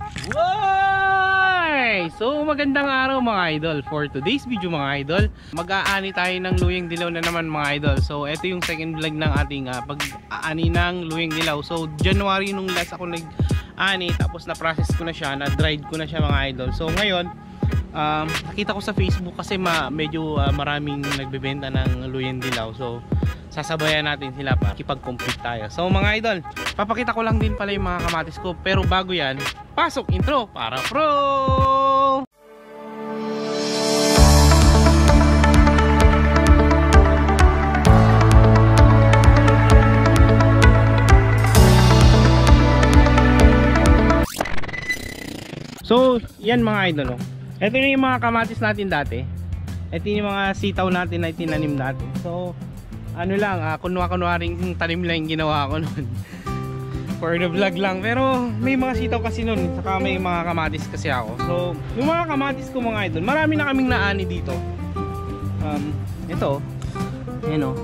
Woy! So magandang araw mga idol. For today's video mga idol, mag-aani tayo ng luyeng dilaw na naman mga idol. So ito yung second vlog ng ating pag-aani ng luyeng dilaw. So January nung last ako nag-aani, tapos na-process ko na siya, na-dried ko na siya mga idol. So ngayon, nakita ko sa Facebook kasi medyo maraming nagbebenta ng luyeng dilaw. So sasabayan natin sila para kipag-compete tayo. So mga idol, papakita ko lang din pala yung mga kamatis ko. Pero bago yan, pasok intro para pro! So yan mga idol, ito yung mga kamatis natin dati. Ito yung mga sitaw natin na itinanim dati. So ano lang, kunwaring tanim lang yung ginawa ko nun for the vlog lang. Pero may mga sitaw kasi nun, saka may mga kamatis kasi ako. So yung mga kamatis ko mga idol, marami na kaming naani dito. Ito yan o,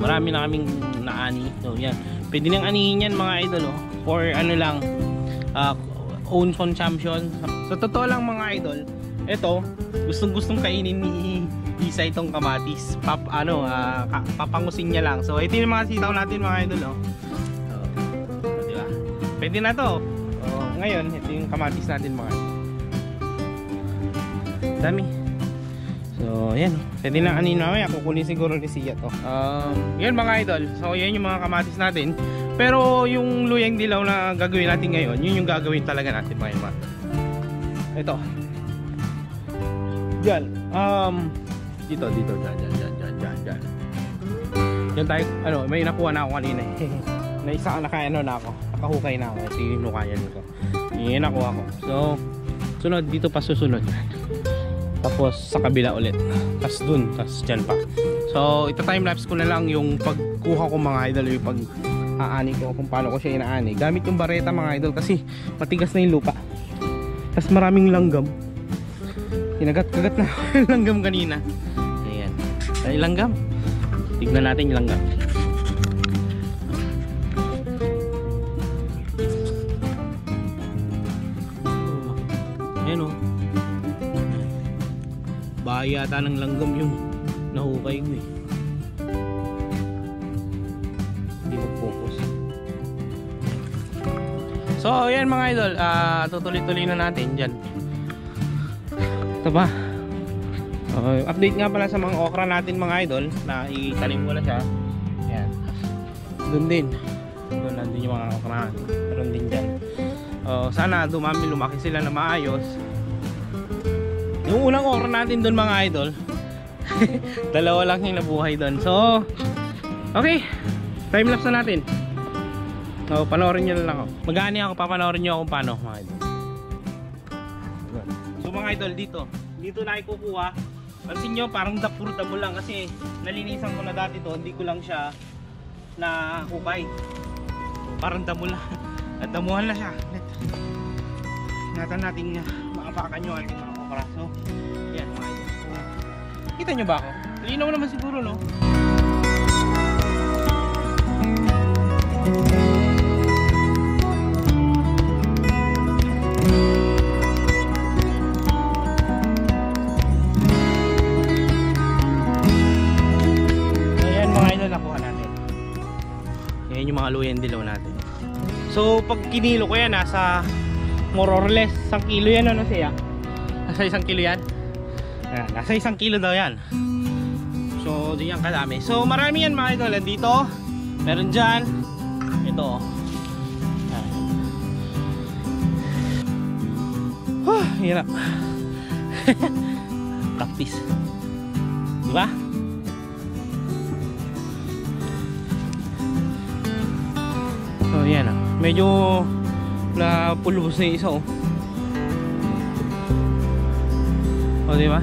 marami na kaming naani. So yan, pwede nang anihin yan mga idol o, for ano lang, own consumption. So totoo lang mga idol, ito gustong kainin ni Isa itong kamatis. Papangusin niya lang. So ito yung mga sitaw natin mga idol, oh. Diba? Pwede na to. Ngayon ito yung kamatis natin mga idol. Dami. So yan, pwede na kanin mamaya. Kukunin siguro ni Sia to. Yan mga idol. So yan yung mga kamatis natin. Pero yung luyeng dilaw na gagawin natin ngayon, yun yung gagawin talaga natin mga idol. Ito diyan, dito, dyan. Yan tayo, may nakuha na ako kanina eh. Na isa nakahukay na ako. Ito yung nukayan ko. Yan nakuha ko. So, sunod, dito pa susunod. Tapos sa kabila ulit. Tapos dun, tapos dyan pa. So, ito time-lapse ko na lang yung pagkuha ko mga idol, yung pag-aani ko, kung paano ko siya inaani. Gamit yung bareta mga idol kasi matigas na yung lupa. Tapos maraming langgam. Kinagat-kagat na yung langgam kanina. Ayan. Ay, langgam. Tignan natin yung langgam. Ayan o. Bahay yata ng langgam yung nahukay ko eh. Hindi mag-focus. So ayan mga idol, tutuloy-tuloy na natin dyan. Ito ba? Update nga pala sa mga okra natin mga idol, na itanim ko na siya. Ayan. Doon din. Doon nandun yung mga okra. Meron din dyan. Sana lumaki sila na maayos. Yung unang okra natin doon mga idol, dalawa lang yung nabuhay doon. So okay, time-lapse na natin. So panoorin nyo na lang ako. Mag-aani ako, papanoorin nyo ako kung paano mga idol. So mga idol, dito na ikukuha. Pansin nyo, parang puro damo lang kasi nalinisan ko na dati to, hindi ko lang siya nakukay. Parang damo lang. At damuhan na siya. Ingatan natin makapakan nyo ang mga okra. So yan mga idol. Kita nyo ba ako? Linaw naman siguro, no? Yung mga luyeng dilaw natin. So pag kinilo ko yan, nasa more or less 1 kilo yan, ano siya? Nasa 1 kilo yan? Ayan, nasa 1 kilo daw yan. So di yan kadami. So marami yan mga idol. Dito meron dyan. Ito hirap. Practice, diba? So yan medyo napulbos na yung isa diba?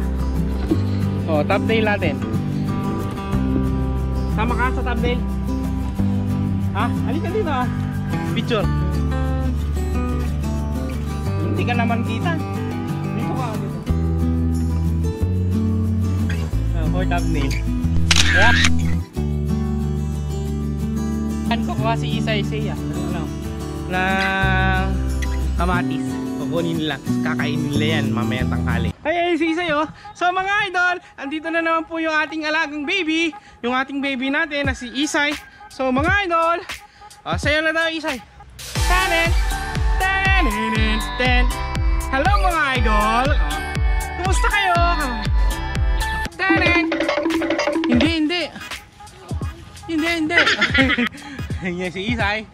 Thumbnail natin. Sama ka sa thumbnail? Halika dito picture. Hindi ka naman kita. Dito ka dito. For thumbnail. Yeah. Ko kasi isa-isa na kamatis. Kukunin nila, kakainin nila yan mamayang tanghali. Ay, si Isay oh. So mga idol, andito na naman po yung ating alagang baby. Yung ating baby natin na si Isay. So mga idol, sayo na tayo Isay. Tanen, tanen, tanen. Hello mga idol. Kumusta kayo? Tanen. Hindi. Yan si Isay.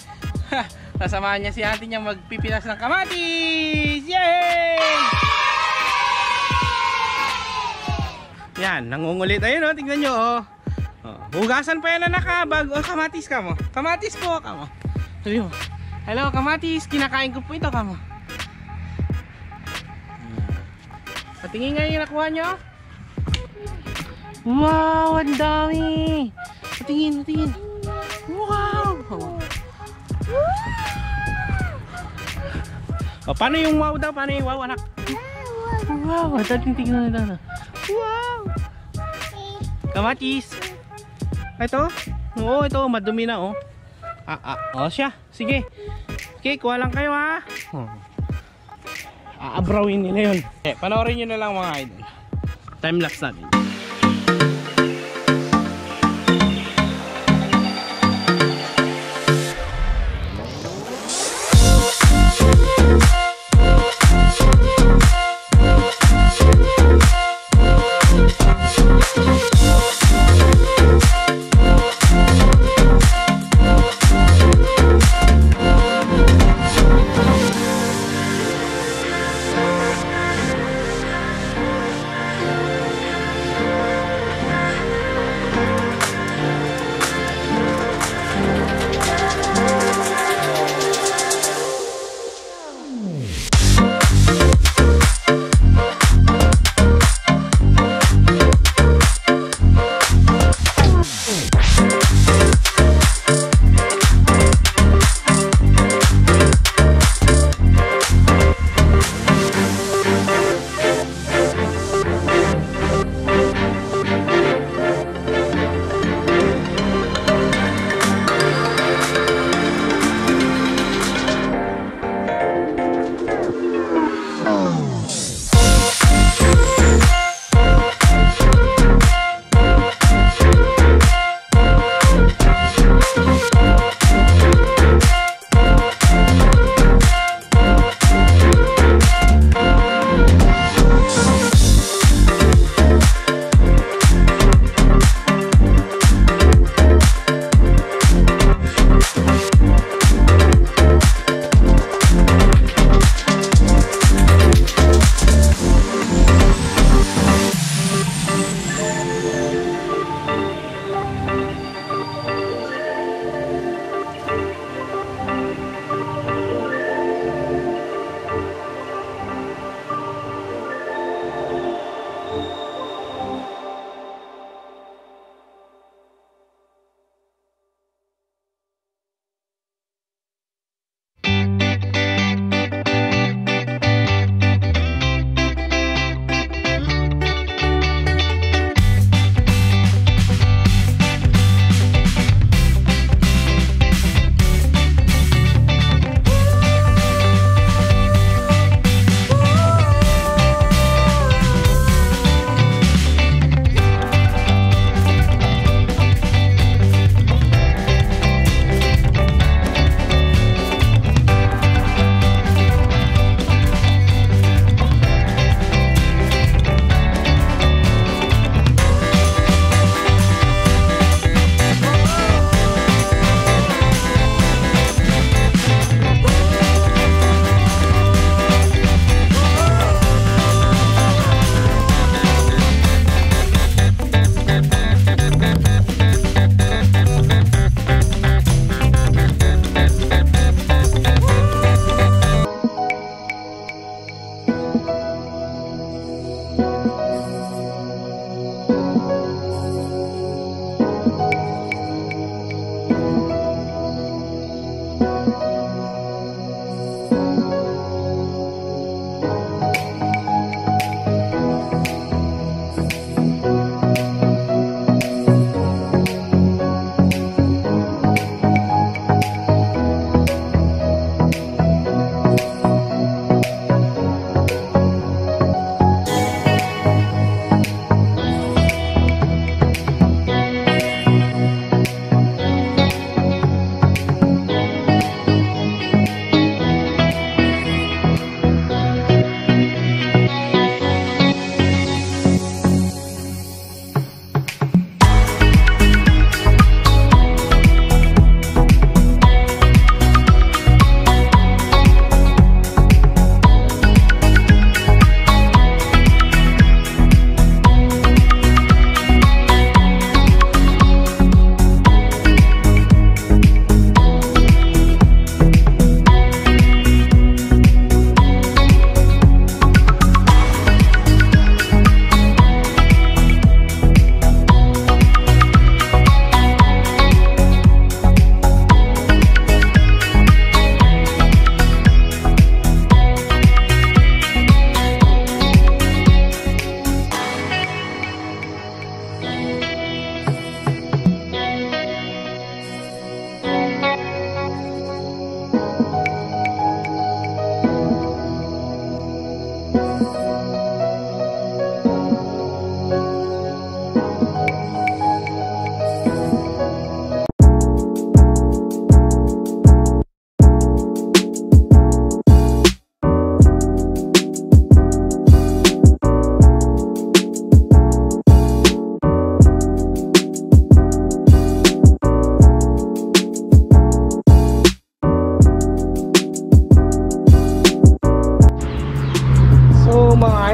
Sasamahan niya si ate niya magpipilas ng kamatis. Yay! Yan, nangungulit. Ayun o, tingnan nyo o. Hugasan pa yan na nakabag. O, kamatis ka mo. Kamatis po ka mo. Sabi mo, hello kamatis, kinakain ko po ito ka mo. Patingin nga yung nakuha nyo. Wow, ang dami. Patingin. Wow. Paano yung wow daw? Paano yung wow anak? Wow, dating tingnan na. Wow. Kamatis. Ito? Oo, ito madumi na oh. Siya. Sige. Okay, kuha lang kayo ha. Aabrawin nila yun. Panoorin nyo na lang mga idol. Time lapse natin.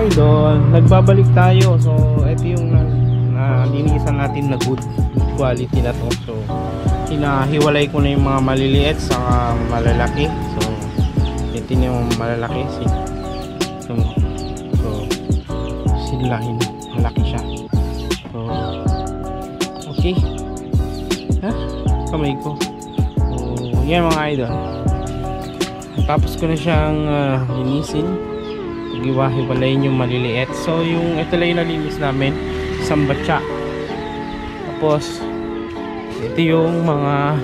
idol, nagbabalik tayo. So ito yung nalinisan natin na good quality na to. So hinahiwalay ko na yung mga maliliit sa malalaki. So ito na yung malalaki. So silahin, malaki siya. So okay, kamay ko. So yan mga idol, tapos ko na siyang linisin, hiwa-hiwalayin yung maliliit. So yung ito lang yung nalinis namin, isang batya. Tapos ito yung mga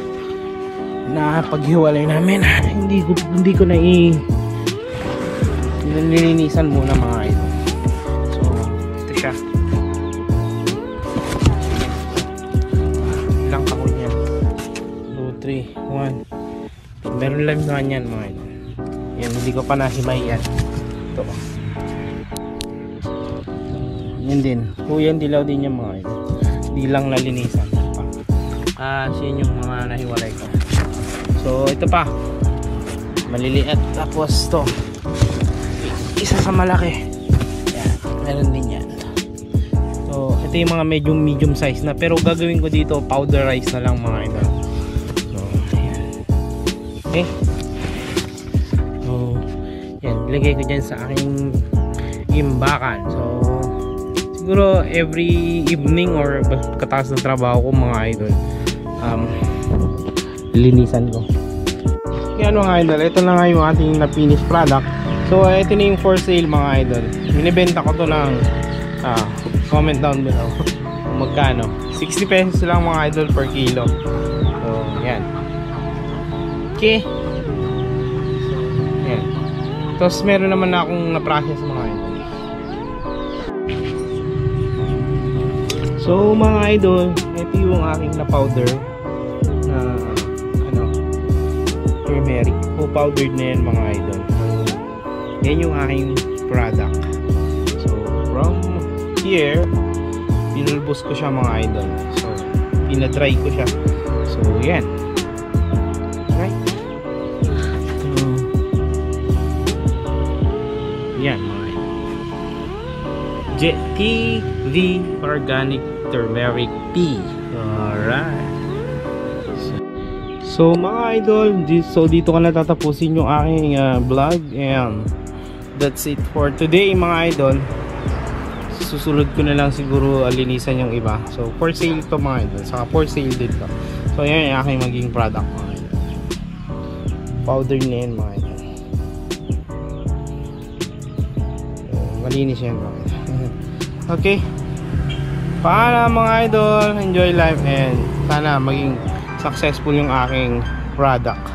napaghiwalay namin. Hindi ko na nilinisan muna mga idol. So ito siya. Ilang kahon yan? 2, 3, 1. Meron lang naman yan mga idol. Yan, hindi ko pa nahimay yan. Ito. Yan din. Yan dilaw din yung mga idol. Di lang nalinisan pa. Yan yung mga nahiwalay ko. So ito pa, maliliit. Tapos to, isa sa malaki. Yan, meron din yan. So ito yung mga medium size na, pero gagawin ko dito powderize na lang mga idol. So ayan. Okay. So yan, ilagay ko dyan sa aking imbakan. So siguro every evening or pagkatapos ng trabaho ko mga idol, linisan ko. Kaya ano mga idol, ito na nga yung ating na finished product. So ito na yung for sale mga idol. Binibenta ko to ng comment down below kung magkano. 60 pesos lang mga idol per kilo. So yan. Okay. Yan. Tapos meron naman na akong na-process mga idol. So mga idol, ito yung aking na powder na turmeric. So powdered na yan mga idol. So yan yung aking product. So from here, pinulbos ko siya mga idol. So pinadry ko siya. So yan. Right? So yan mga idol. TV Organic Turmeric Tea. Alright. So mga idol, dito ka natatapusin yung aking vlog, and that's it for today mga idol. Susunod ko na lang siguro linisan yung iba. So for sale to mga idol, saka for sale din to. So yan yung aking maging product mga idol. Powder na yan mga idol. So, malinis yan mga idol. Okay, paalam mga idol, enjoy life, and sana maging successful yung aking product.